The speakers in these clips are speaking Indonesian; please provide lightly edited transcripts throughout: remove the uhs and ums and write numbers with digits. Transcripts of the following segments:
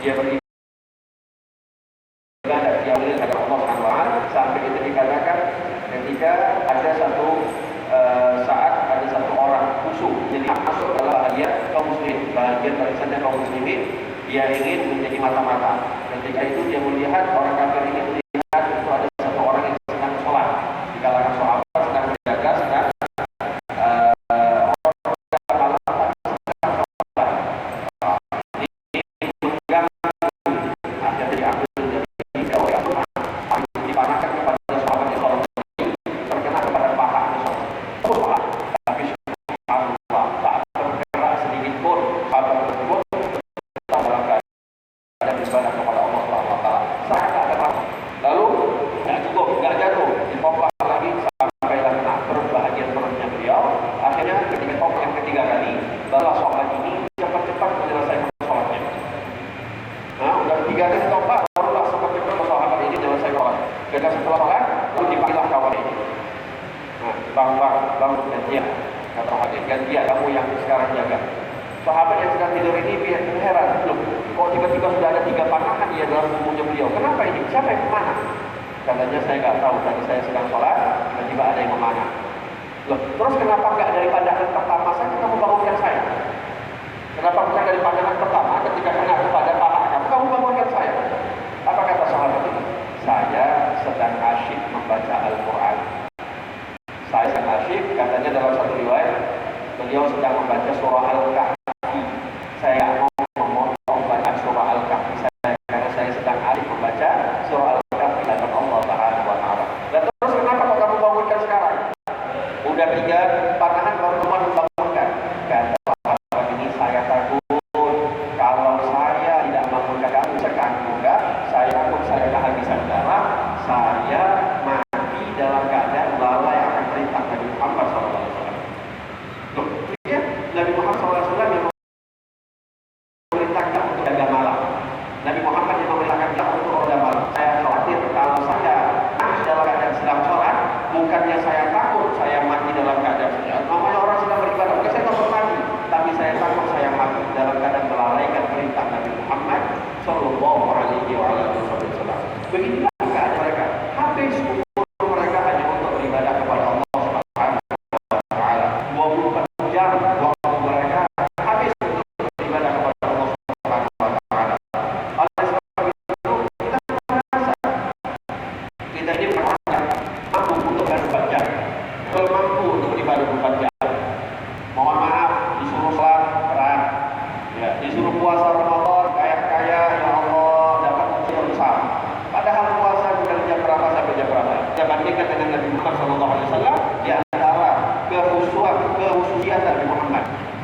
dia beribadah yang kepada Allah SWT, sampai itu dikatakan ketika ada satu saat ada satu orang khusyuk, jadi masuk adalah bagian barisannya kaum muslimin, dia ingin menjadi mata-mata. Ketika itu dia melihat orang kafir ini melihat itu ada satu orang yang sedang sholat di kalangan sahabat, sedang berjaga, sedang gantian kamu yang sekarang jaga. Sahabat yang sedang tidur ini heran, loh, kok tiba-tiba sudah ada 3 panahan ya dalam tubuhnya beliau? Kenapa ini? Siapa yang memanah? Katanya saya nggak tahu, tadi saya sedang sholat, tiba-tiba ada yang memanah. Loh, terus kenapa nggak dari pandangan pertama saja kamu bangunkan saya? Kenapa bukan dari pandangan pertama ketika kena kepada paha kamu bangunkan saya? Apa kata sahabat ini? Saya sedang asyik membaca Al-Quran. Saya sedang asyik, katanya dalam satu riwayat, beliau sedang membaca surah Al-Kahfi. Saya mau membaca surah Al-Kahfi saya, karena saya sedang asyik membaca surah Al-Kahfi dalam Allah Taala. Dan terus kenapa kok kamu bangunkan sekarang? Udah 3 panahan baru kamu bangunkan. Kata sahabat ini, saya takut kalau saya tidak bangunkan kamu sekarang juga, saya takut saya kehabisan darah, saya mati dalam keadaan lalai akan perintah Nabi Muhammad SAW. Nabi Muhammad SAW yang memerintahkan untuk jaga malam. Nabi Muhammad yang memerintahkan kita untuk jaga malam. Saya khawatir kalau saya dalam keadaan sedang sholat, bukannya saya takut saya mati dalam keadaan sedang. Namanya orang sedang beribadah, bukan saya takut mati, tapi saya takut saya mati dalam keadaan melalaikan perintah Nabi Muhammad Sallallahu Alaihi Wasallam. Beginilah keadaan mereka. Habis umur mereka hanya untuk beribadah kepada Allah Subhanahu Wa Taala. 24 jam.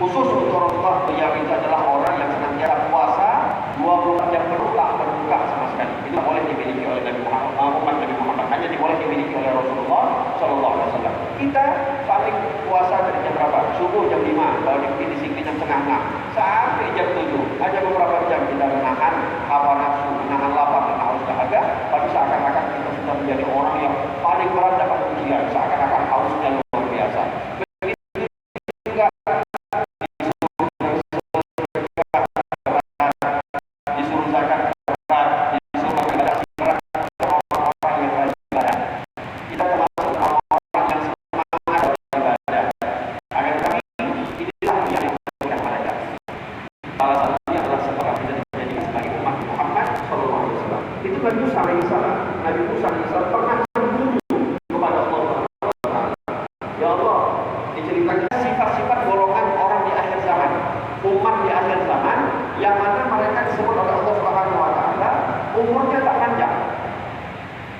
Khusus untuk Rasulullah yang itu adalah orang yang senantiasa puasa 24 jam penuh tak berbuka sama sekali. Itu boleh dimiliki oleh Nabi Muhammad, umat Nabi Muhammad, hanya boleh dimiliki oleh Rasulullah Sallallahu Alaihi Wasallam. Kita paling puasa dari jam berapa? Subuh jam 5, kalau disiplin jam setengah 6 sampai jam 7. Hanya beberapa jam kita menahan hawa nafsu, menahan lapar dan haus dahaga. Tapi seakan-akan kita sudah menjadi orang yang paling berat dapat ujian, seakan-akan hausnya luar biasa.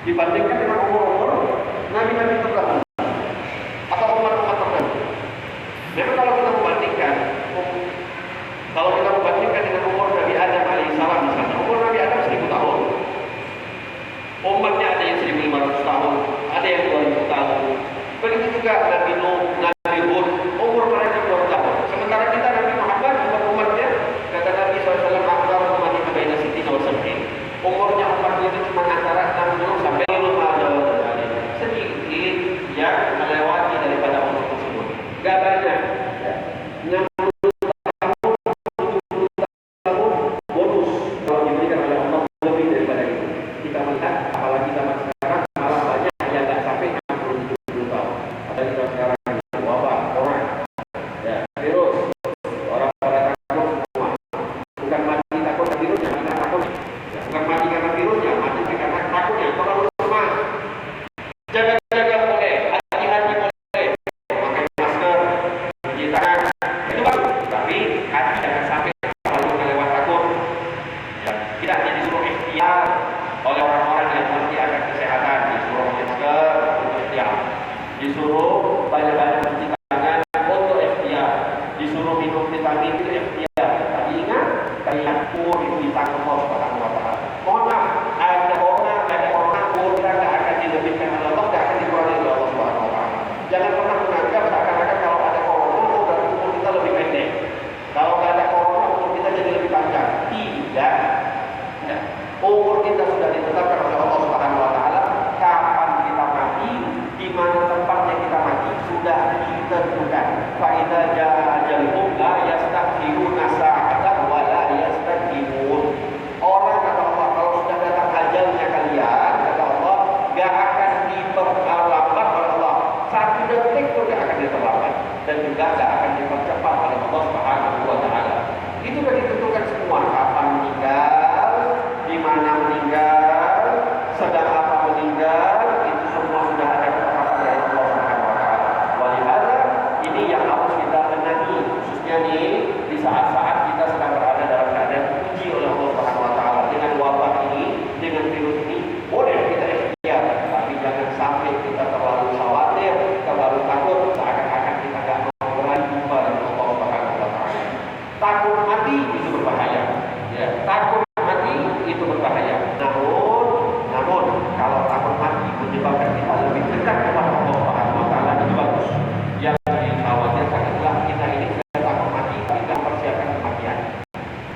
Dibandingkan dengan umur-umur nabi-nabi terdahulu atau umat-umat terdahulu. Memang kalau kita membandingkan dengan umur Nabi Adam alaihissalam, misalnya umur Nabi Adam 1000 tahun, umatnya ada yang 1500 tahun, ada yang 2000 tahun. Begitu juga Nabi Nuh, Nabi Hud, umur mereka 2 tahun. Sementara kita Nabi Muhammad umatnya, kata Nabi SAW, akbar umat itu baina sitin wa sab'in. Umurnya umat itu cuma antara 60 sampai 50 tahun. Sedikit yang melewati daripada umur tersebut. Gak banyak. 60 tahun, 70 tahun bonus kalau ini itu ikhtiar. Tapi ingat, kalian pun ditanggung Allah Subhanahu wa taala. Mohon maaf, ada orang pun kita tidak akan dilebihkan oleh Allah, tidak akan dikurangi oleh Allah Subhanahu wa taala. Jangan pernah menganggap seakan-akan kalau ada corona, berarti umur kita lebih pendek. Kalau tidak ada corona, umur kita jadi lebih panjang. Tidak. Umur kita sudah ditetapkan oleh Allah Subhanahu wa taala. Kapan kita mati, di mana tempatnya kita mati sudah ditentukan. Fa idza jaa ajaluhum la yastakhiruna sa'atan wa la yastaqdimun. Orang kata Allah, kalau sudah datang ajalnya kalian, kata Allah, enggak akan diperlambat oleh Allah. Satu detik pun enggak akan diperlambat dan juga enggak akan dipercepat oleh Allah Subhanahu wa taala. Itu sudah ditentukan semua, kapan meninggal, di mana meninggal, sedang apa meninggal, itu semua sudah ada ketetapan dari Allah Subhanahu wa taala. Walihada ini yang harus kita benahi, khususnya nih di saat-saat kita sedang berada dalam keadaan diuji oleh Allah Subhanahu wa taala dengan wabah ini, dengan virus ini. Boleh kita ikhtiar, tapi jangan sampai kita terlalu khawatir, terlalu takut, seakan-akan kita enggak mau berani jumpa dengan Allah Subhanahu wa taala. Takut mati itu berbahaya, ya. Takut mati itu berbahaya. Namun kalau takut mati menyebabkan kita lebih dekat kepada Allah Subhanahu wa taala, itu bagus. Yang dikhawatirkan adalah kita ini sudah takut mati tapi tidak mempersiapkan kematian.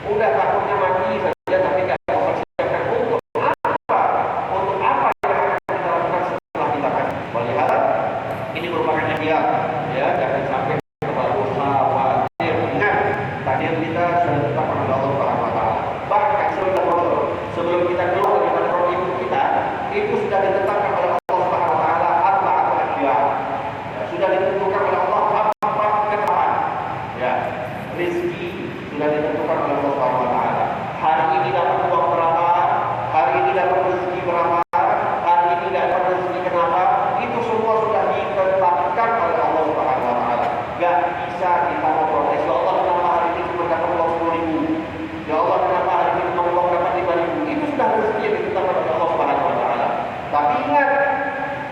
Udah takutnya mati saja tapi tidak mempersiapkan untuk apa? Untuk apa yang akan kita lakukan setelah kita mati? Melihat ini merupakan ikhtiar, ya. Jangan sampai terlalu khawatir. Ingat, takdir kita sudah ditetapkan oleh Allah Subhanahu wa taala. Bahkan sebelum kita keluar daripada perut ibu kita, itu sudah ditetapkan oleh Allah Subhanahu wa taala arba'atul asyar. Ya, sudah ditentukan oleh Allah apa ketetapan. Ya, rezeki sudah ditentukan oleh Allah Subhanahu wa taala. Hari ini dapat uang berapa? Hari ini dapat rezeki berapa? Hari ini tidak dapat rezeki kenapa? Itu semua sudah ditetapkan oleh Allah Subhanahu wa taala. Enggak bisa kita mau protes, ya Allah kenapa hari ini cuma dapat uang 10.000? Ya Allah kenapa hari ini cuma uang dapat 5.000? Itu sudah rezeki yang ditetapkan oleh Allah Subhanahu wa taala. Tapi ingat,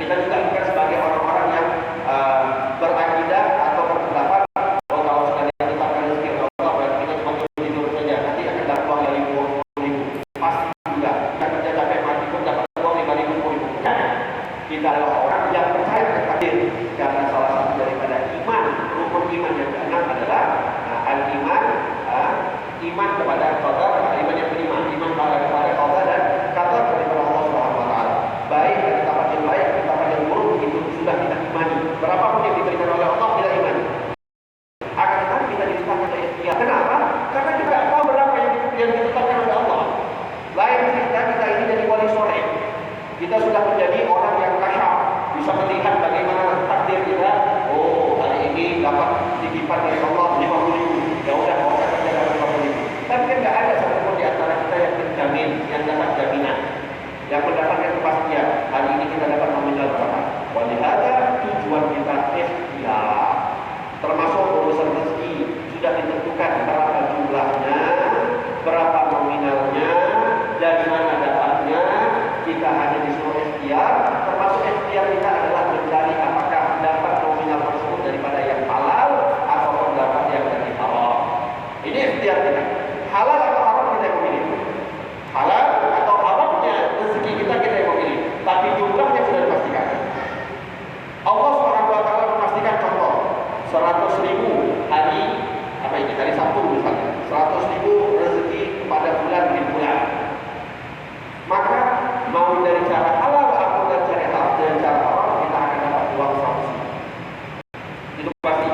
kita juga bukan sebagai orang-orang yang berakidah atau berpendapat, oh kalau sudah ditetapkan rezeki oleh Allah berarti kita cuma tidur saja, nanti akan dapat uang dari 10.000. Pasti juga kita kerja capek mati pun dapat uang 5.000, 10.000. Kita adalah orang yang percaya akan takdir, karena salah satu daripada iman, rukun iman yang keenam adalah al-iman, iman kepada qadar, iman yang kelima, iman kepada qadar dan qadar daripada Allah Subhanahu wa taala. Baik ketetapan yang baik, ketetapan yang buruk itu sudah kita imani. Berapapun yang diberikan oleh Allah kita imani. Akan tetapi kita ditetapkan oleh ikhtiar. Kenapa? Karena kita tidak tahu berapa yang ditetapkan oleh Allah. Lain cerita kita ini jadi wali sore. Kita sudah menjadi orang yang kasyaf, bisa melihat bagaimana takdir kita. Oh, hari ini dapat titipan dari Allah 50.000. Ya udah, mau kerja dapat 50.000. Tapi kan tidak ada satupun di antara kita yang terjamin, yang dapat jaminan, yang mendapatkan kepastian. Hari ini kita dapat nominal berapa? Walihada tujuan kita ikhtiar. Termasuk urusan rezeki sudah ditentukan berapa jumlahnya, berapa nominalnya, dari mana dapatnya. Kita hanya disuruh ikhtiar. Termasuk ikhtiar kita adalah mencari apakah dapat nominal tersebut daripada yang halal ataupun dapat yang dari haram. Ini ikhtiar kita. Halal atau haram kita yang memilih. Halal atau haramnya rezeki kita yang memilih. Tapi jumlahnya sudah dipastikan. Allah Subhanahu wa taala memastikan contoh 100.000 hari apa ini hari Sabtu misalnya. 100.000 rezeki kepada bulan di bulan. Maka mau dari cara halal atau dari cara haram kita akan dapat uang 100.000. Itu pasti.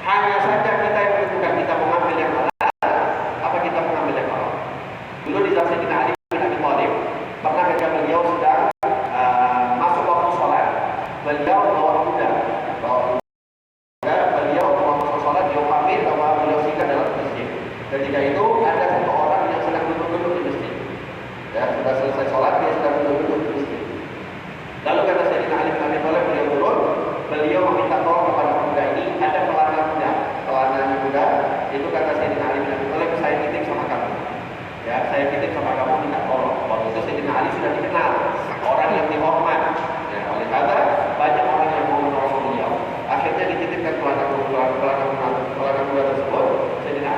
Hanya saja kita yang menentukan kita mengambil yang halal apa kita mengambil yang haram. Dulu di zaman Sayyidina Ali bin Abi Thalib pernah ketika beliau sedang masuk waktu sholat, beliau bawa kuda, beliau waktu sholat dia pamit bahwa beliau singgah dalam masjid. Ketika itu ada satu orang yang sedang duduk-duduk di masjid. Ya, sudah selesai sholat dia sedang duduk-duduk di masjid. Lalu kata Sayyidina Ali bin Abi Thalib, beliau turun, beliau meminta tolong kepada kuda ini, ada pelana kuda, pelana kuda itu kata Sayyidina Ali bin Abi Thalib, saya titip sama kamu. Ya, saya titip sama kamu minta tolong. Waktu itu Sayyidina Ali sudah dikenal orang yang dihormat. Ya, oleh karena banyak orang yang mau menolong beliau. Akhirnya dititipkan pelana kuda tersebut. Sayyidina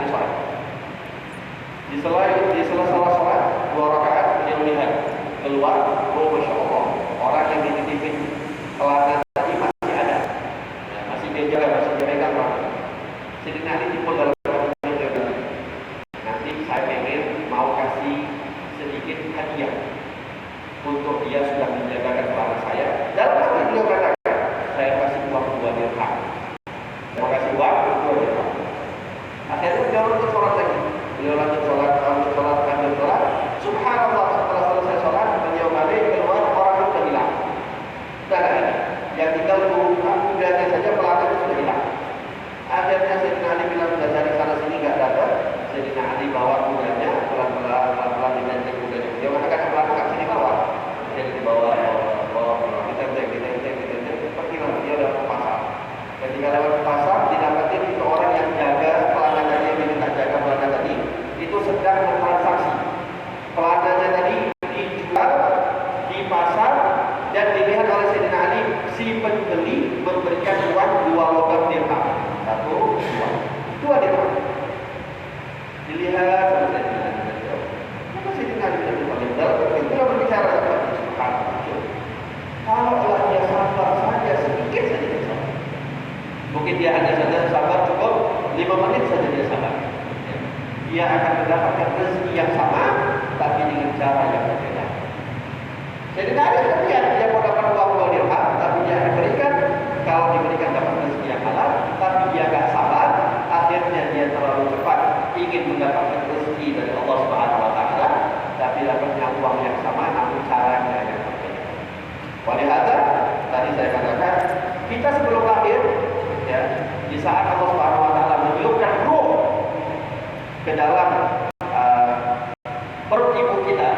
Di sela-sela sholat 2 rakaat beliau melihat keluar, oh masya Allah, orang yang dititipin celana tadi masih ada, ya, masih dia jaga, masih dia pegang orang. Sayyidina Ali timbul dalam hati, nanti saya pengen mau kasih sedikit hadiah untuk dia sudah menjagakan celana saya. Dalam hati beliau katakan, saya kasih uang 2 dirham. Saya kasih uang 2 dirham. Akhirnya beliau lanjut sholat lagi. Beliau lanjut sholat. Subhanallah, setelah selesai sholat, beliau balik keluar, orang itu sudah hilang. Sudah ada. Yang tinggal kudanya saja, pelana itu sudah hilang. Akhirnya Sayyidina Ali bilang sudah cari sana sini nggak dapat. Sayyidina Ali bawa kudanya, pelan-pelan ditenteng kudanya. Dia mengatakan pelana nggak sini bawa. Jadi dibawa, ditenteng. Pergilah dia dalam pasar. Ketika lewat pasar, didapati itu orang yang jaga pelana tadi, yang diminta jaga pelana tadi, itu sedang bertransaksi. Pelananya tadi dijual di pasar dan dilihat oleh Sayyidina Ali, si pembeli memberikan uang 2 logam dirham. 1, 2 dirham. Dilihat oleh Sayyidina Ali. Maka Sayyidina Ali beliau berbicara kepada Subhanallah. Kalau Allah dia sabar saja, sedikit saja dia sabar. Mungkin dia hanya saja sabar cukup 5 menit saja dia sabar. Dia akan mendapatkan rezeki yang sama, tapi dengan cara yang berbeda. Jadi ada kemudian dia mau dapat uang 2 dirham, tapi dia akan berikan. Kalau diberikan dapat rezeki yang halal, tapi dia agak sabar, akhirnya dia terlalu cepat ingin mendapatkan rezeki dari Allah Subhanahu Wa Taala, tapi dapatnya uang yang sama, namun caranya yang berbeda. Walihada tadi saya katakan, kita sebelum lahir, ya, di saat Allah Subhanahu Wa Taala meniupkan ruh ke dalam perut ibu kita,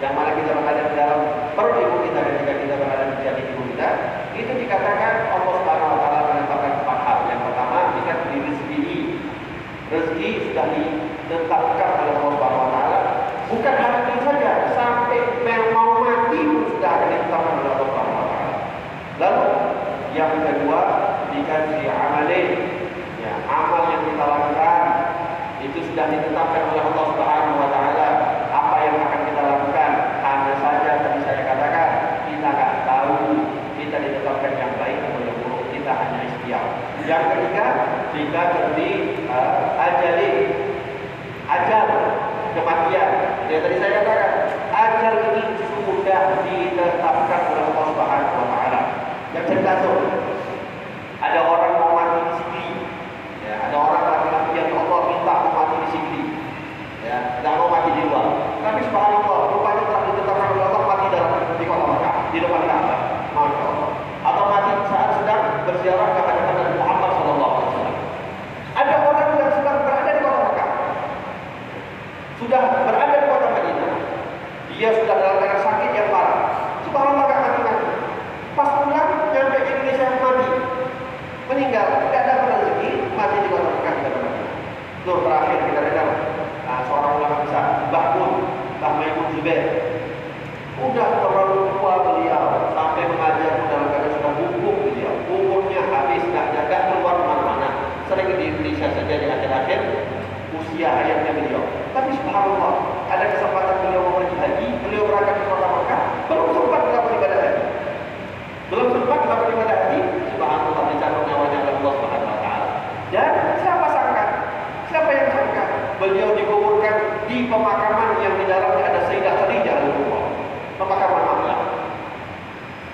yang mana kita berada di dalam perut ibu kita ketika kita berada di janin ibu kita, itu dikatakan Allah Subhanahu Wa Taala menetapkan 4 hal. Yang pertama, dikatakan di rezeki sudah ditetapkan oleh Allah Subhanahu Wa Taala. Bukan hari ini saja, sampai mau mati pun sudah ada ditetapkan oleh Allah Subhanahu Wa Taala. Lalu yang kedua, dikasih amalin, ya, amal yang kita lakukan itu sudah ditetapkan oleh Allah Subhanahu Wa Taala. Apa yang akan kita lakukan? Hanya saja tadi saya katakan, kita nggak tahu, kita ditetapkan yang baik atau yang buruk, kita hanya ikhtiar. Yang ketiga, jika ajal kematian. Ya tadi saya katakan, ajal ini sudah ditetapkan oleh Allah Subhanahu Wa Taala. Yang saya ada orang mau mati di sini, ya, ada orang laki-laki yang Allah minta mau mati di sini, ya, tidak mau mati di luar. Tapi subhanallah, rupanya telah ditetapkan oleh Allah mati di kota Mekah, di depan Ka'bah, masya Allah. Atau mati saat sedang berziarah ke hadapan Nabi Muhammad SAW. Ada orang yang sedang berada di kota Mekah, sudah berada di kota Madinah, dia sudah dalam keadaan sakit yang parah. Subhanallah, gak mati-mati. Pas pulang nyampe ke Indonesia mati, meninggal, tidak ada rezeki, mati di kota Mekah, di kota Madinah. Tur terakhir kita dengar seorang ulama besar, Mbah Maimun Zubair. Udah terlalu tua beliau, sampai mengajar dalam keadaan sudah bungkuk beliau. Umurnya habis, tidak jaga keluar kemana-mana. Sering di Indonesia saja di akhir-akhir usia hayatnya beliau. Tapi subhanallah, ada kesempatan beliau mau pergi haji, beliau berangkat ke kota Mekah, belum sempat melakukan ibadah haji. Subhanallah, dicatat nyawanya oleh Allah Subhanahu Wa Taala. Dan siapa yang sangka beliau dikuburkan di pemakaman yang di dalamnya ada Sayyidah Khadijah radhiyallahu anha, pemakaman Makkah.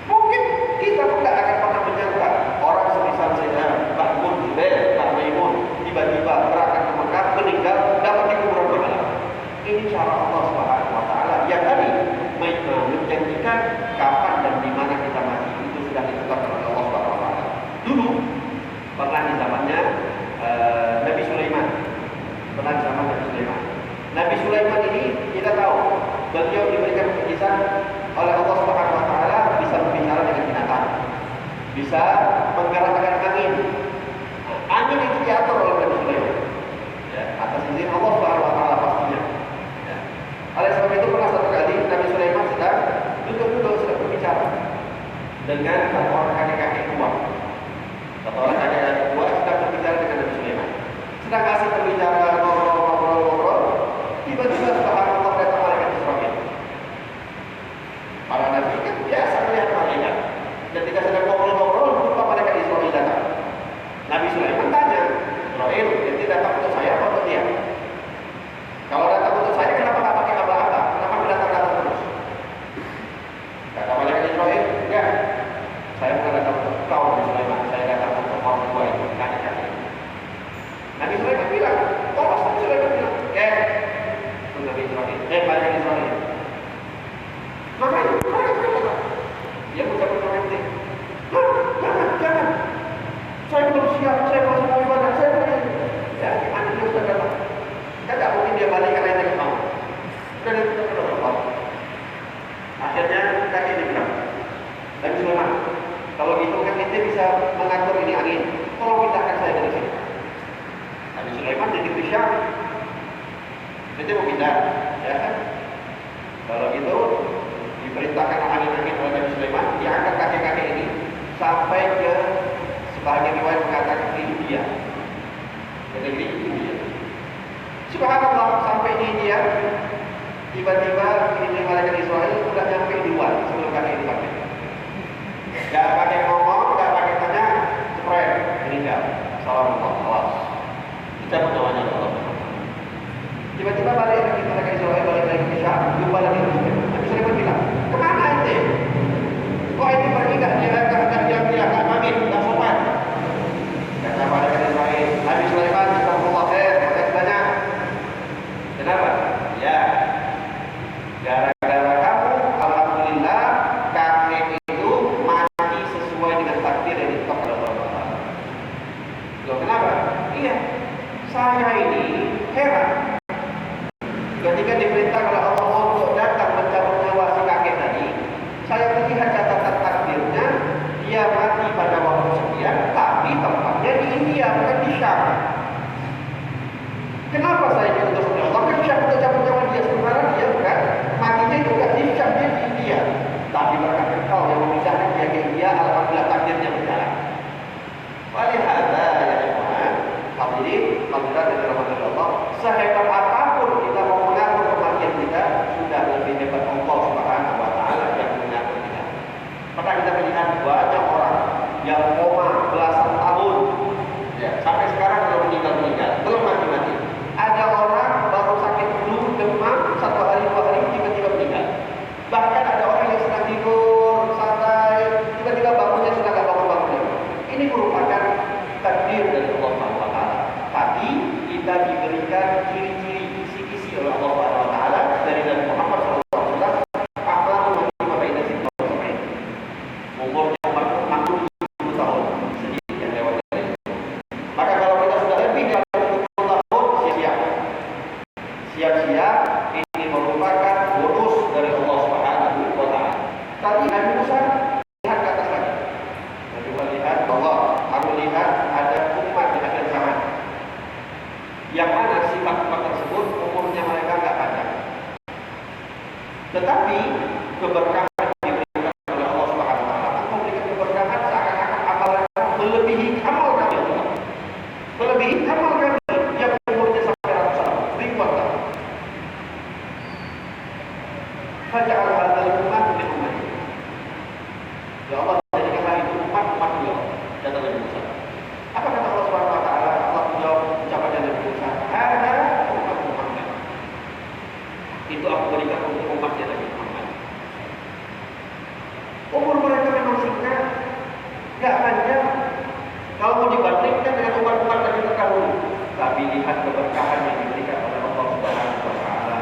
Mungkin kita pun tidak akan pernah menyangka orang semisal saya, Mbah Maimun, tiba-tiba berangkat ke Mekah, meninggal, dapat dikuburan pahala. Ini cara Allah Subhanahu Wa Taala yang tadi menjanjikan kapan dan di mana kita mati, itu sudah ditetapkan oleh Allah Subhanahu Wa Taala. Dulu pernah di zamannya Nabi Sulaiman. Nabi Sulaiman ini kita tahu beliau diberikan mukjizat oleh Allah Subhanahu Wa Taala, bisa berbicara dengan binatang, bisa menggerakkan angin. Angin itu diatur oleh Nabi Sulaiman, ya, atas izin Allah Subhanahu Wa Taala pastinya. Ya. Oleh sebab itu pernah satu kali Nabi Sulaiman sedang duduk berbicara dengan satu orang kakek-kakek tua. Sedang berbicara dengan Nabi Sulaiman. Sedang asik berbicara, ngobrol. datang untuk saya atau untuk dia? Kalau datang untuk saya, kenapa nggak pakai aba-aba? Kenapa datang-datang terus? Kata malaikat Israel, enggak. Saya bukan datang untuk kau, Nabi Sulaiman. Saya datang untuk orang tua itu, kakek-kakek. Nabi Sulaiman bilang, tolong Nabi Sulaiman bilang, itu Nabi Israel, malaikat Israel. Makanya, dia mengucapkan nanti, jangan. Saya belum siap, saya masih mau ibadah, saya belum. Ya, gimana dia sudah datang? Kan tak mungkin dia balik karena dia mau. Dan itu terlalu. Akhirnya kakek dia bilang, Nabi Sulaiman, kalau gitu kan ente bisa mengatur ini angin. Tolong pindahkan saya dari sini. Nabi Sulaiman jadi Syam. Ente mau pindah, ya kan? Kalau gitu diperintahkan angin-angin oleh Nabi Sulaiman, diangkat kakek-kakek ini sampai ke sebagian riwayat mengatakan ke India. Ke negeri India. Subhanallah, sampai di India, tiba-tiba ini malaikat Israel sudah nyampe di luar sebelum kakek dipanggil. Gak pakai ngomong, gak pakai tanya, spread, meninggal. Assalamualaikum. Kita menawanya Allah. Tiba-tiba balik lagi malaikat Israel, balik lagi ke Syam, jumpa lagi Nabi Sulaiman. Nabi Sulaiman bilang, kemana ente? Kok ini pergi gak dia gak pamit, gak sopan? Kata malaikat Israel, Nabi Sulaiman, Astagfirullah, makanya tanya. Kenapa? Ya, gara-gara kamu, alhamdulillah, kakek itu mati sesuai dengan takdir yang ditetapkan oleh Allah. Loh, kenapa? Iya, saya ini heran. Ketika diperintah oleh Allah untuk datang mencabut nyawa si kakek tadi, saya melihat catatan takdirnya, dia mati pada waktu sekian, tapi tempatnya di India, bukan di Syam. Kenapa saya diutus oleh Allah? Kan Syam untuk cabut nyawa dia, sementara dia bukan matinya juga di Syam, dia di India. Tapi berkat engkau yang memindahkan dia ke India, alhamdulillah takdirnya berjalan. Walihada ya ikhwan, hadirin, hadirat dari rahmat Allah, sehebat apapun kita mau mengatur kematian kita, sudah lebih hebat Allah Subhanahu wa taala yang mengatur kita. Pernah kita melihat banyak orang yang koma belasan tahun, ya, sampai sekarang belum meninggal, belum mati. Ada orang baru sakit flu, demam, 1 hari 2 hari tiba-tiba meninggal. Bahkan ada orang yang sedang tidur santai, tiba-tiba bangunnya sudah gak bangun-bangun. Ini merupakan takdir dari Allah Subhanahu wa taala. Tapi kita diberikan ciri-ciri kisi-kisi oleh Allah Subhanahu wa taala dari Nabi Muhammad SAW. Umurnya 60 tahun sedikit yang lewat dari itu. Maka kalau kita sudah lebih dari 60 tahun, siap-siap, ini merupakan bonus dari Allah Subhanahu wa taala. Tadi Nabi Musa lihat ke atas lagi. Nabi Musa lihat Allah, aku lihat ada umat di akhir zaman. Yang mana sifat umat tersebut umurnya mereka enggak panjang. Tetapi keberkahan diberikan oleh Allah Subhanahu wa taala. Allah memberikan keberkahan seakan-akan amalan melebihi amal kami. Melebihi amal kami yang umurnya sampai ratusan ribuan tahun. Faja'al hadzal umat min ummati. Ya Allah, jadikanlah itu umat beliau. Kata Nabi Musa. Apa kata Allah Subhanahu wa taala? Allah menjawab ucapan Nabi Musa, "Hada umat Muhammad." Itu aku berikan untuk umatnya Nabi Muhammad. Umur mereka memang singkat, enggak panjang. Kalau mau dibandingkan dengan umat-umat Nabi terdahulu, tapi lihat keberkahan yang diberikan oleh Allah Subhanahu wa taala.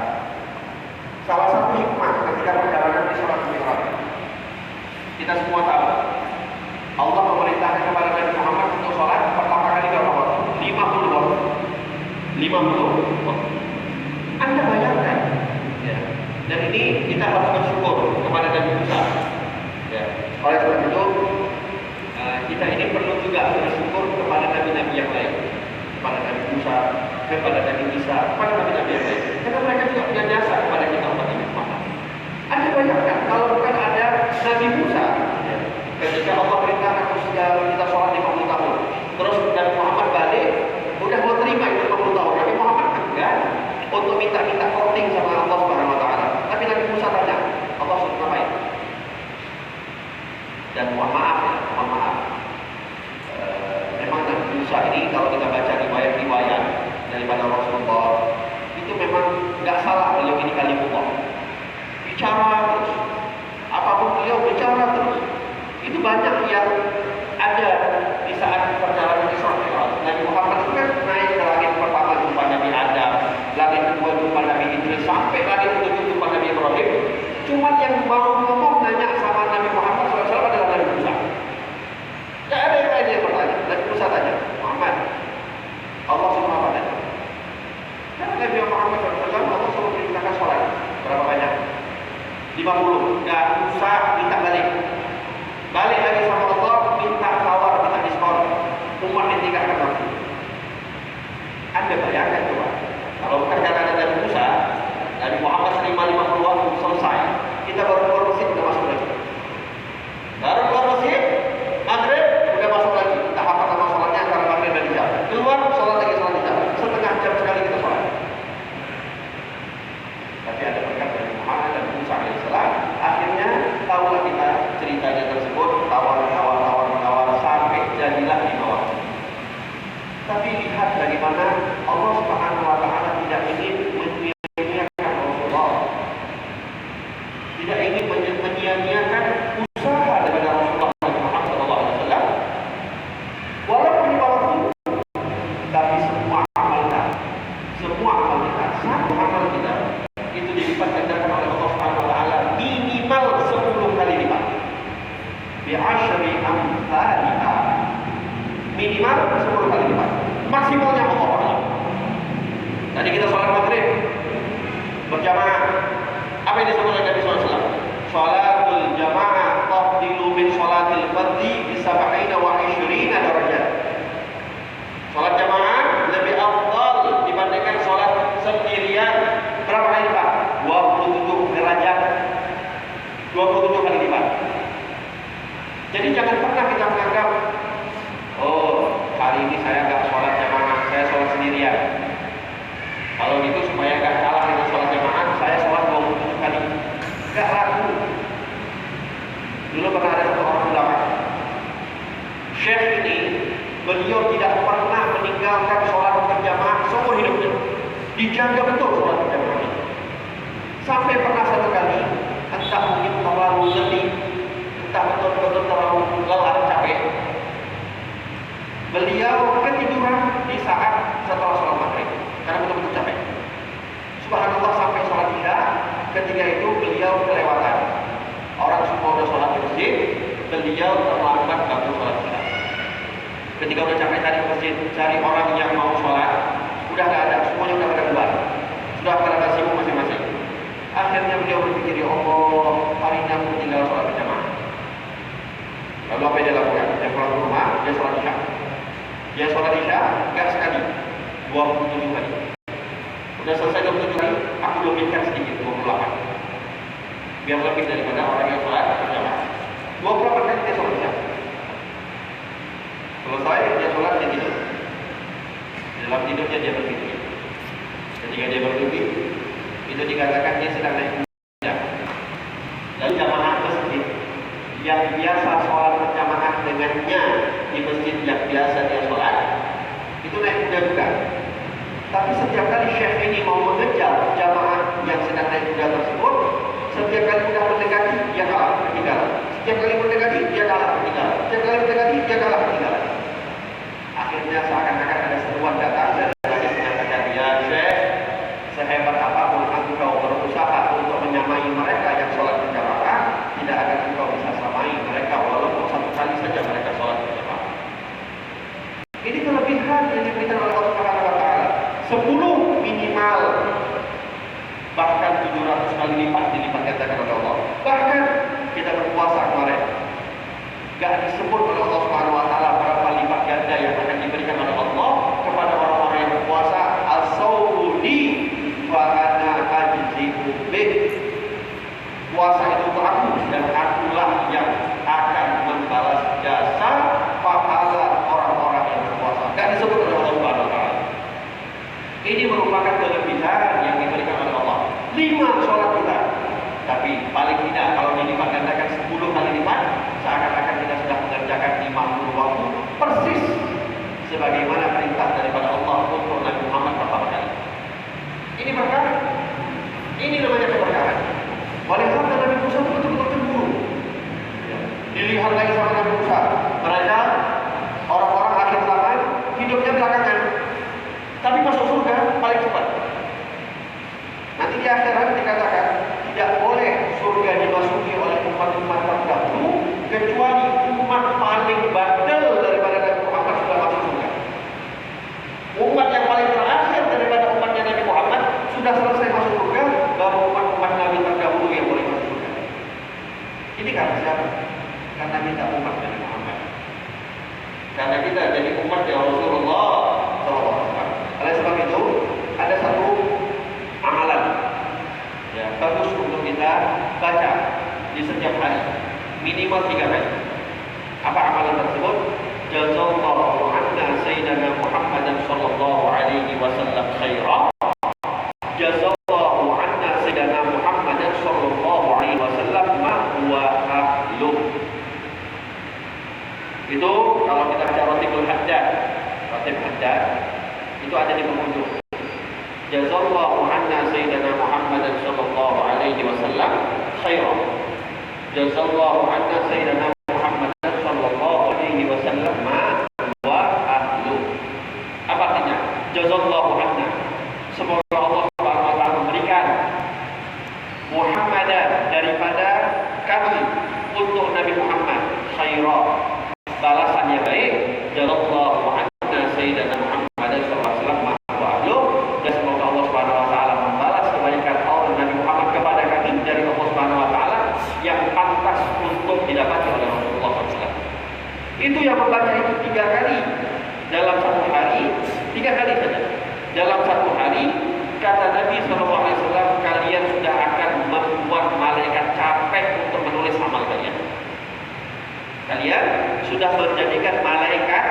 Salah satu hikmah ketika perjalanan di Salat Mi'raj. Kita semua tahu Allah memerintahkan kepada Nabi Muhammad untuk sholat pertama kali berapa waktu? 50 waktu. 50 waktu. Anda bayangkan, ya. Dan ini kita harus bersyukur kepada Nabi Musa. Ya. Oleh sebab itu, kita ini perlu juga bersyukur kepada nabi-nabi yang lain, kepada Nabi Musa, kepada Nabi Isa, kepada nabi-nabi yang lain. Karena mereka juga punya jasa kepada kita umat Nabi Muhammad. Anda bayangkan kalau bukan ada Nabi Musa, ya, ketika Allah perintahkan kita sholat 50 tahun, terus Nabi Muhammad balik, udah mau terima itu 50 tahun. Nabi Muhammad enggak untuk minta voting sama Allah Subhanahu wa taala. Tapi Nabi Musa tanya, Allah suruh ngapain? Dan mohon maaf, memang Nabi Musa ini kalau kita baca riwayat-riwayat Nabi Muhammad SAW Allah suruh perintahkan sholat. Berapa banyak? 50. Nggak usah minta balik. Balik lagi sama Allah, minta tawar, minta diskon. Umat ditinggalkan waktu. Anda bayangkan coba, kalau perjalanan dari Musa, dari Muhammad 50 waktu selesai, kita baru keluar masjid udah masuk lagi. Baru keluar masjid, maghrib udah masuk lagi. Entah apa nama sholatnya antara maghrib dan isya. Keluar sholat lagi sholat isya. Setengah jam sekali kita sholat. Tapi ada berkat dari Muhammad dan Musa alaihissalam. Akhirnya tahulah kita ceritanya tersebut, tawar sampai jadilah di bawah. Tapi lihat bagaimana Allah Subhanahu wa taala tidak ingin menyia-nyiakan Rasulullah. Tidak ingin menyia-nyiakan usaha daripada Rasulullah Muhammad SAW. Walaupun di bawah itu, tapi semua amal kita, satu amal kita itu dilipat gandakan oleh Allah Subhanahu wa taala minimal 10 kali lipat. Bi'asyri amsalha. Minimal 10 kali lipat. Maksimalnya Allah. Tadi kita sholat maghrib berjamaah. Apa yang disebut oleh Nabi SAW? Sholatul jamaah tafdilu min sholatil fardhi bi 70 wa 20 darajat. Sholat jamaah lebih afdal dibandingkan sholat sendirian. Berapa kali lipat? 27 derajat. 27 kali lipat. Jadi jangan pernah kita menganggap, oh, hari ini saya nggak sholat jamaah, saya sholat sendirian. Kalau gitu supaya nggak kalah dengan sholat jamaah, saya sholat 27 kali. Nggak laku. Dulu pernah ada satu orang ulama, Syekh ini, beliau tidak pernah meninggalkan sholat berjamaah seumur hidupnya. Dijaga betul sholat berjamaah ini. Sampai pernah satu kali, entah mungkin terlalu letih, entah betul-betul terlalu lelah, capek, beliau ketiduran di saat setelah sholat maghrib karena betul-betul capek. Subhanallah, sampai sholat isya, ketika itu beliau kelewatan. Orang semua udah sholat di masjid, beliau terlambat bangun sholat isya. Ketika udah capek tadi ke masjid, cari orang yang mau sholat, udah nggak ada, semuanya udah pada keluar, sudah pada sibuk masing-masing. Akhirnya beliau berpikir, ya Allah, hari ini aku tinggal sholat berjamaah. Lalu apa yang dia lakukan? Dia pulang ke rumah, dia sholat isya. Dia sholat isya, nggak sekali, 27 kali. Udah selesai 27 kali, aku lebihkan sedikit, 28. Biar lebih daripada orang yang sholat berjamaah. 28 kali dia sholat isya. Selesai, dia sholat, dia tidur. Di dalam tidurnya dia berpikir. Ketika dia berpikir, itu dikatakan dia sedang naik kuda. Lalu jamaah masjid yang biasa sholat berjamaah dengannya di masjid yang biasa dia sholat, itu naik kuda juga. Tapi setiap kali Syekh ini mau mengejar jamaah yang sedang naik kuda tersebut, setiap kali kuda mendekati, dia kalah, ketinggalan. Setiap kali mendekati, dia kalah, ketinggalan. Setiap kali mendekati, dia kalah, ketinggalan. Akhirnya seakan-akan ada seruan datang dari lagi menyatakan, ya Syekh, sehebat apapun engkau berusaha untuk menyamai mereka yang sholat berjamaah, tidak akan engkau bisa samai mereka walaupun satu kali saja mereka sholat berjamaah. Ini kelebihan yang diberikan oleh Allah Subhanahu wa taala. 10 minimal, bahkan 700 kali lipat dilipat gandakan oleh Allah. Bahkan kita berpuasa kemarin, gak disebut oleh Allah Subhanahu wa taala berapa lipat ganda yang akan diberikan oleh Allah kepada orang-orang yang berpuasa. As-sawli wa ana ajzi'u bih. Puasa itu untuk aku dan akulah yang akan membalas jasa pahala orang-orang yang berpuasa. Gak disebut oleh Allah Subhanahu wa taala. Ini merupakan kelebihan yang diberikan oleh Allah. 5 sholat kita, tapi paling tidak kalau dilipat gandakan 10 kali lipat, seakan-akan kita sudah mengerjakan 50 waktu persis sebagaimana perintah daripada Allah untuk Nabi Muhammad pertama kali. Ini berkah. Ini namanya keberkahan. Walaupun Nabi Musa itu betul-betul cemburu. Dilihat lagi sama Nabi Musa, mereka orang-orang akhir zaman hidupnya belakangan, tapi masuk surga paling cepat. Nanti di akhirat dikatakan tidak boleh surga dimasuki oleh umat-umat terdahulu kecuali umat paling bandel daripada Nabi Muhammad sudah masuk surga. Ini karena siapa? Karena kita umat Nabi Muhammad. Karena kita jadi umat ya Rasulullah SAW. Oleh sebab itu ada satu amalan ya bagus untuk kita baca di setiap hari minimal 3 kali. Apa amalan tersebut? Jazallahu anna sayyidina Muhammadan sallallahu alaihi wasallam khairan. Jazallahu anna sayyidina Muhammadan sallallahu alaihi wasallam ma huwa ahluh. Itu kalau kita baca Ratibul Haddad, Ratib Haddad itu ada di penghujung. Jazallahu anna sayyidina Muhammadan sallallahu alaihi wasallam khairan. Jazallahu anna sayyidina Muhammadan sallallahu alaihi wasallam ma wa ahlu. Apa artinya? Jazallahu anna. Semoga Allah Subhanahu wa taala memberikan Muhammadan daripada kami untuk Nabi Muhammad khairan. Balasan yang baik. Jazallahu anna sayyidina Muhammadan sallallahu alaihi wasallam ma wa ahlu. Dan semoga Allah Subhanahu wa taala membalas kebaikan Allah Nabi Muhammad kepada kami dari Allah Subhanahu wa taala yang pantas untuk didapati oleh Rasulullah SAW. Itu yang membaca itu 3 kali dalam satu hari, 3 kali saja. Dalam satu hari, kata Nabi SAW, kalian sudah akan membuat malaikat capek untuk menulis amal kalian. Kalian sudah menjadikan malaikat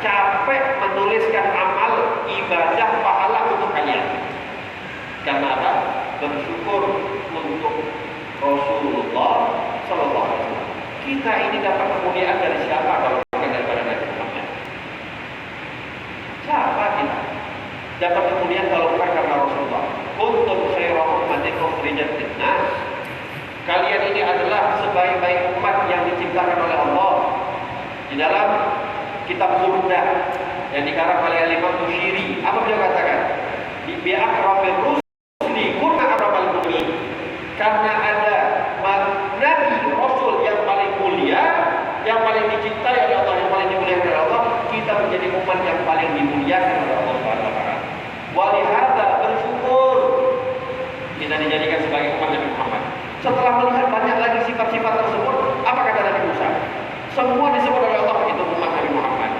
capek menuliskan amal ibadah pahala untuk kalian. Karena apa? Bersyukur untuk Rasulullah Sallallahu Alaihi Wasallam. Kita ini dapat kemuliaan dari siapa kalau bukan daripada Nabi Muhammad? Siapa kita? Dapat kemuliaan kalau bukan karena Rasulullah. Kuntum khairu ummatin ukhrijat lin-nas. Kalian ini adalah sebaik-baik umat yang diciptakan oleh Allah. Di dalam kitab Burda yang dikarang oleh Imam Bukhari, apa beliau katakan? Bi akrabir rusuli kunna akramal mu'minin. Karena ada Nabi Rasul yang paling mulia, yang paling dicintai oleh Allah, yang paling dimuliakan oleh Allah, kita menjadi umat yang paling dimuliakan oleh Allah Subhanahu wa taala. Walihada bersyukur kita dijadikan sebagai umat Nabi Muhammad. Setelah melihat banyak lagi sifat-sifat tersebut, apa kata Nabi Musa? Semua disebut oleh Allah itu umat Nabi Muhammad.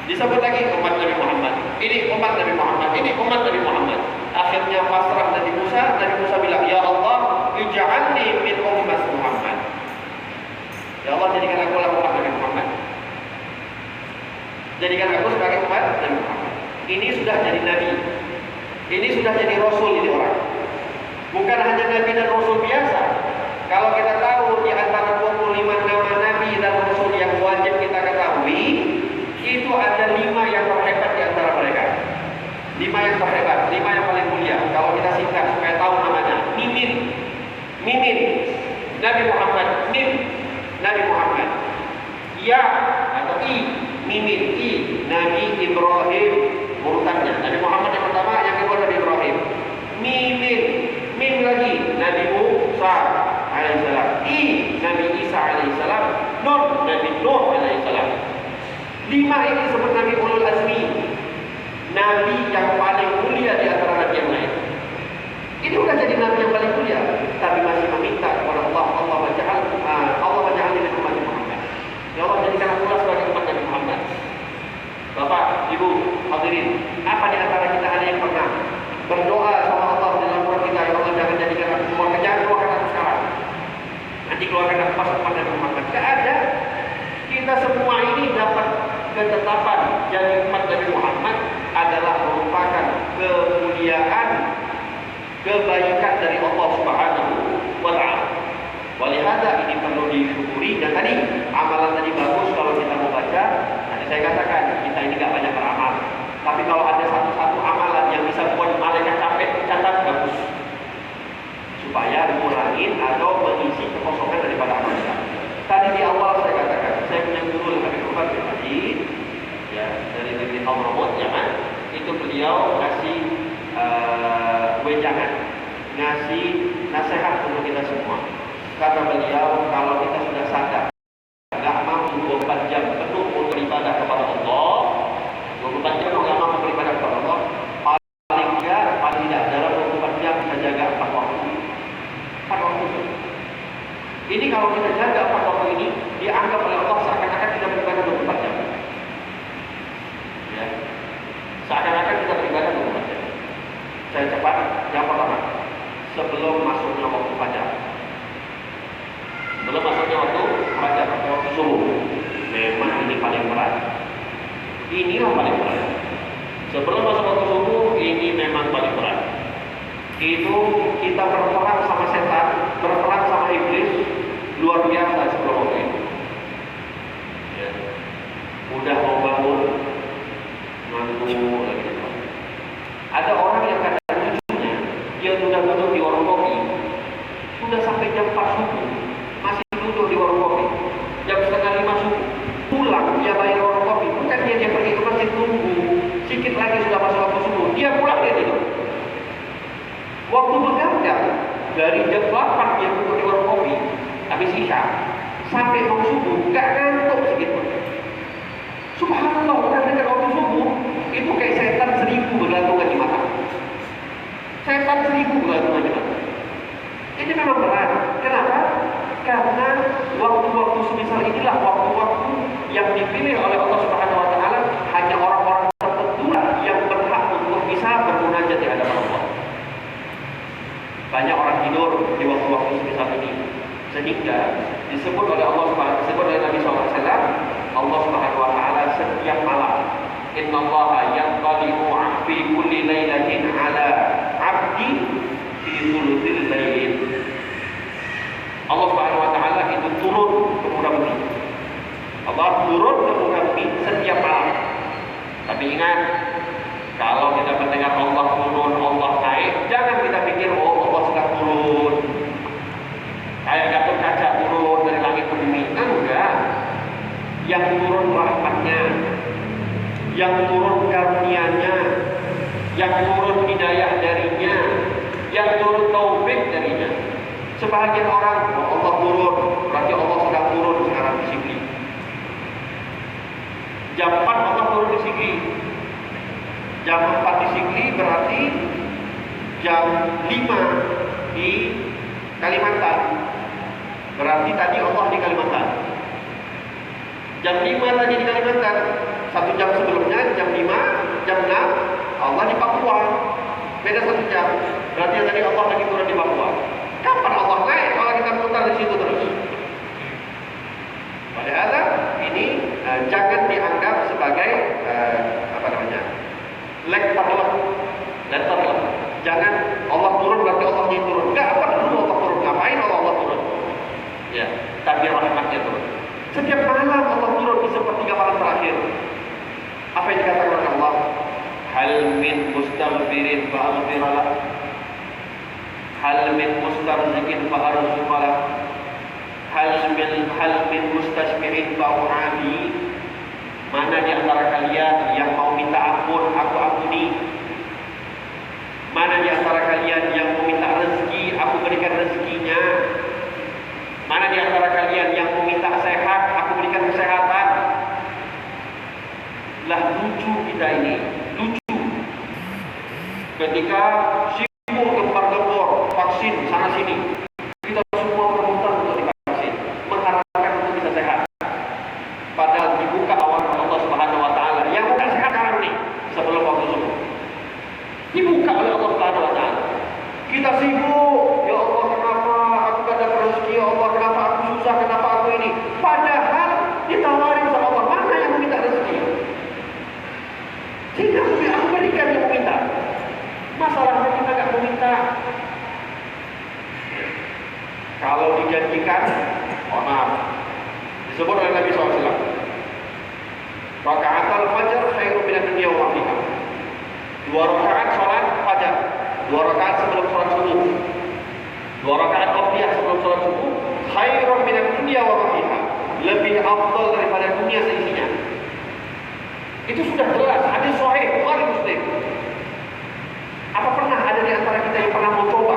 Disebut lagi umat Nabi Muhammad. Ini umat Nabi Muhammad. Ini umat Nabi Muhammad. Akhirnya pasrah Nabi Musa bilang, "Ya Allah, ij'alni min ummat Muhammad." Ya Allah, jadikan aku umat Nabi Muhammad. Jadikan aku sebagai umat Nabi Muhammad. Ini sudah jadi nabi. Ini sudah jadi rasul ini orang. Bukan hanya nabi dan rasul biasa. Kalau kita tahu di antara 25 nama nabi dan rasul yang wajib kita ketahui, itu ada 5 yang terhebat di antara mereka. 5 yang terhebat, 5 yang paling mulia. Kalau kita singkat supaya tahu namanya. Mimin, Nabi Muhammad. Mim, Nabi Muhammad. Ya atau I, Mimin, I, Nabi Ibrahim. Urutannya Nabi Muhammad yang pertama, yang kedua Nabi Ibrahim. Mimin, Mim lagi Nabi Musa alaihissalam. I, Nabi Isa alaihissalam. Nun, Nabi Nuh alaihissalam. 5 ini disebut Nabi Ulul Azmi, Nabi yang paling mulia di antara nabi yang lain. Ini sudah jadi nabi yang paling mulia, tapi masih meminta kepada Allah, Allah menjadikan dari umat Muhammad. Ya Allah, jadikan aku sebagai umat Nabi Muhammad. Bapak, Ibu, hadirin, apa di antara kita ada yang pernah berdoa sama Allah dalam Quran kita, ya Allah jangan jadikan aku keluarkan, jangan keluarkan aku sekarang. Nanti keluarkan aku pas umat Nabi Muhammad. Tidak ada. Kita semua ini dapat ketetapan jadi umat Nabi Muhammad adalah merupakan kemuliaan, kebaikan dari Allah Subhanahu wa taala. Walihada ini perlu disyukuri. Dan tadi amalan tadi bagus kalau kita mau baca. Nanti saya katakan kita ini nggak banyak beramal, tapi kalau ada satu amalan yang bisa buat malaikat capek, catat bagus, supaya mengurangi atau mengisi kekosongan daripada amal kita. Tadi di awal saya katakan, saya punya guru Habib Umar bin Hadi, ya, dari negeri Hadramaut, Yaman. Itu beliau ngasih wejangan, ngasih nasihat untuk kita semua. Kata beliau, kalau kita sudah sadar nggak mampu 24 jam penuh untuk beribadah kepada Allah, 24 jam nggak mampu beribadah kepada Allah, paling tidak dalam 24 jam kita jaga 4 waktu. 4 waktu. Ini kalau kita jaga 4 waktu ini, dianggap oleh Allah seakan-akan kita beribadah 24 jam. Ya. Seakan-akan kita beribadah 24 jam. Saya cepat, yang pertama, sebelum masuknya waktu fajar. Sebelum masuknya waktu fajar atau waktu subuh. Memang ini paling berat. Inilah paling berat. Sebelum masuk waktu subuh, ini memang paling berat. Itu kita berperang sama setan, berperang sama iblis, luar biasa sebelum waktu itu. Ya. Udah mau bangun, ngantuk lagi. Ada orang yang kadang lucunya, dia sudah duduk di warung kopi, sudah sampai jam 4 subuh, masih duduk di warung kopi. Jam setengah 5 subuh, pulang dia bayar warung kopi. Bukan dia pergi ke masjid tunggu, sedikit lagi sudah masuk waktu subuh, dia pulang dia tidur. Waktu begadang dari jam 8 dia duduk di warung kopi, habis isya sampai mau subuh, gak ngantuk sedikit pun. Subhanallah, udah dekat waktu subuh, itu kayak setan 1000 bergantungan di mata. Setan 1000 bergantungan di mata. Ini memang berat. Kenapa? Karena waktu-waktu semisal inilah waktu-waktu yang dipilih oleh Allah Subhanahu wa taala hanya orang-orang tertentu yang berhak untuk bisa bermunajat di hadapan Allah. Banyak orang tidur di waktu-waktu semisal ini, sehingga disebut oleh Allah Subhanahu, disebut oleh Nabi SAW, Allah Subhanahu wa taala setiap malam, innallaha yanqali'u fi kulli lailatin ala 'abdi fi thuluthil lail. Allah Subhanahu wa taala itu turun ke muka bumi. Allah turun ke muka bumi setiap malam. Tapi ingat, kalau kita mendengar Allah turun, Allah naik, jangan kita pikir oh Allah sudah turun. Kayak Gatot Kaca turun dari langit ke bumi. Enggak. Yang turun rahmatnya, yang turun karunia-Nya, yang turun hidayah darinya, yang turun taufik darinya. Sebagian orang, oh Allah turun, berarti Allah sedang turun sekarang di sini. Jam 4 Allah turun di sini. Jam 4 di sini berarti jam 5 di Kalimantan. Berarti tadi Allah di Kalimantan. Jam 5 tadi di Kalimantan. 1 jam sebelumnya, jam 5, jam 6 Allah di Papua. Beda 1 jam. Berarti tadi Allah lagi turun di Papua. Kapan Allah naik kalau kita putar di situ terus? Padahal ini jangan dianggap sebagai letterless. Jangan Allah turun berarti Allah yang turun. Enggak, apa dulu Allah turun? Ngapain Allah turun? Ya, tapi rahmatnya turun. Setiap malam Allah turun di sepertiga malam terakhir. Apa yang dikatakan oleh Allah? Hal min mustaghfirin fa'aghfiralah. Hal min mustarzikin fa'arzuqalah. Hal min mustashfi'in fa'u'abi. Mana di antara kalian yang mau minta ampun, aku ampuni. Mana di antara kalian yang mau minta rezeki, aku berikan rezekinya. Mana di antara kalian yang mau minta sehat, aku berikan kesehatan. Lah lucu kita ini, lucu. Ketika sibuk gempar-gempor vaksin sana sini, kita semua berebutan untuk divaksin, mengharapkan untuk bisa sehat. Padahal dibuka awal Allah Subhanahu wa taala yang udah sehat sekarang nih sebelum waktu subuh. Dibuka oleh Allah Subhanahu wa taala. Kita sibuk, ya Allah kenapa aku gak dapat rezeki, ya Allah kenapa aku susah, kenapa aku ini. Padahal ditawarin sama Allah, mana yang meminta rezeki? Sehingga aku berikan yang meminta. Masalahnya kita gak meminta. Kalau dijanjikan, oh maaf, disebut oleh Nabi SAW, rakaat al-fajr khairum minad dunya wa ma fiha. 2 rakaat salat fajar, 2 rakaat sebelum salat subuh, 2 rakaat qabliyah sebelum salat subuh, khairum minad dunya wa ma fiha, lebih afdal daripada dunia seisinya. Itu sudah jelas, hadis sahih Bukhari Muslim. Apa pernah ada di antara kita yang pernah mencoba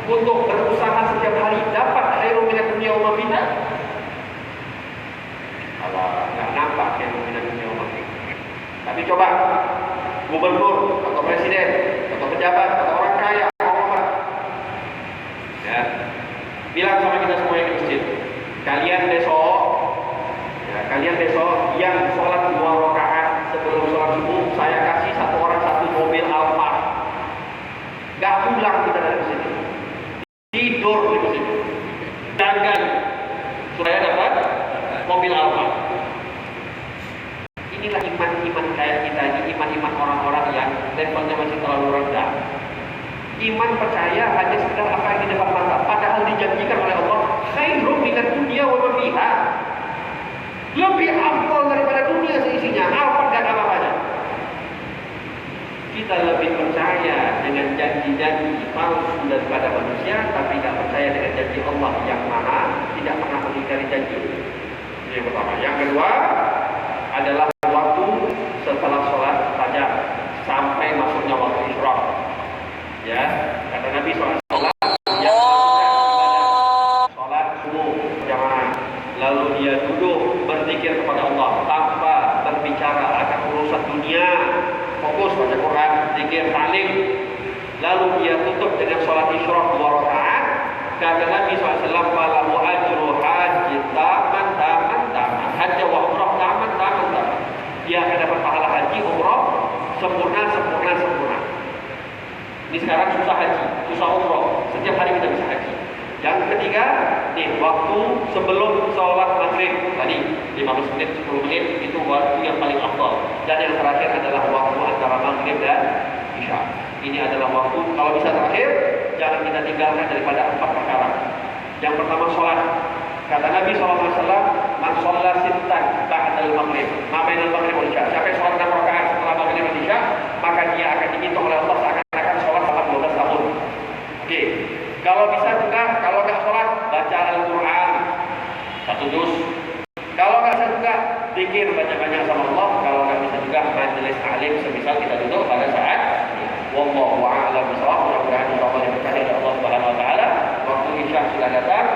untuk berusaha setiap hari dapat khairum minad dunya wa ma fiha? Nggak nampak khairum minad dunya wa ma fiha. Tapi coba gubernur atau presiden atau pejabat atau orang kaya, ya, bilang sama kita semua yang di masjid, kalian besok yang sholat 2 rakaat sebelum sholat subuh, saya kasih satu orang satu mobil Alphard. Gak pulang kita dari sini, tidur di sini, dagang supaya dapat mobil Alphard. Inilah iman-iman kayak kita ini, iman-iman orang-orang yang levelnya masih terlalu rendah. Iman percaya hanya sekedar apa yang di depan mata, padahal dijanjikan oleh Allah khairum minad dunya wa ma fiha. Lebih afdal daripada dunia seisinya, apa dan apa-apanya. Kita lebih percaya dengan janji-janji palsu daripada manusia, tapi tidak percaya dengan janji Allah yang maha tidak pernah mengingkari janji. Ini yang pertama. Yang kedua adalah waktu setelah sholat fajar sampai masuknya waktu isyraq. Ya, kata Nabi SAW, sholat subuh jamaah, lalu dia duduk berzikir kepada Allah tanpa berbicara akan urusan dunia, fokus baca Quran, zikir, ta'lim. Lalu dia tutup dengan sholat isyraq 2 rakaat. Kata Nabi SAW, falahu ajru haji taman, haji wa umrah taman. Dia akan dapat pahala haji, umrah sempurna. Ini sekarang susah haji, susah umrah. Setiap hari kita bisa haji. Yang ketiga, nih waktu sebelum sholat maghrib tadi 15 menit, 10 menit itu waktu yang paling afdal. Dan yang terakhir adalah waktu antara maghrib dan isya. Ini adalah waktu kalau bisa terakhir, jangan kita tinggalkan daripada 4 perkara. Yang pertama sholat. Kata Nabi SAW, man sholat sittan ba'dal maghrib, ma bainal maghrib wal isya. Siapa yang sholat 6 rakaat setelah maghrib dan isya, maka dia akan dihitung oleh Allah seakan-akan sholat selama 12 tahun. Oke. Kalau bisa juga, kalau nggak sholat, baca Al-Quran 1 juz. Kalau nggak bisa juga, zikir banyak-banyak sama Allah. Kalau nggak bisa juga, majelis alim semisal kita duduk pada saat wallahu a'lam bishawab. Mudah-mudahan Allah yang berkahi oleh Allah Subhanahu wa taala. Waktu isya sudah datang.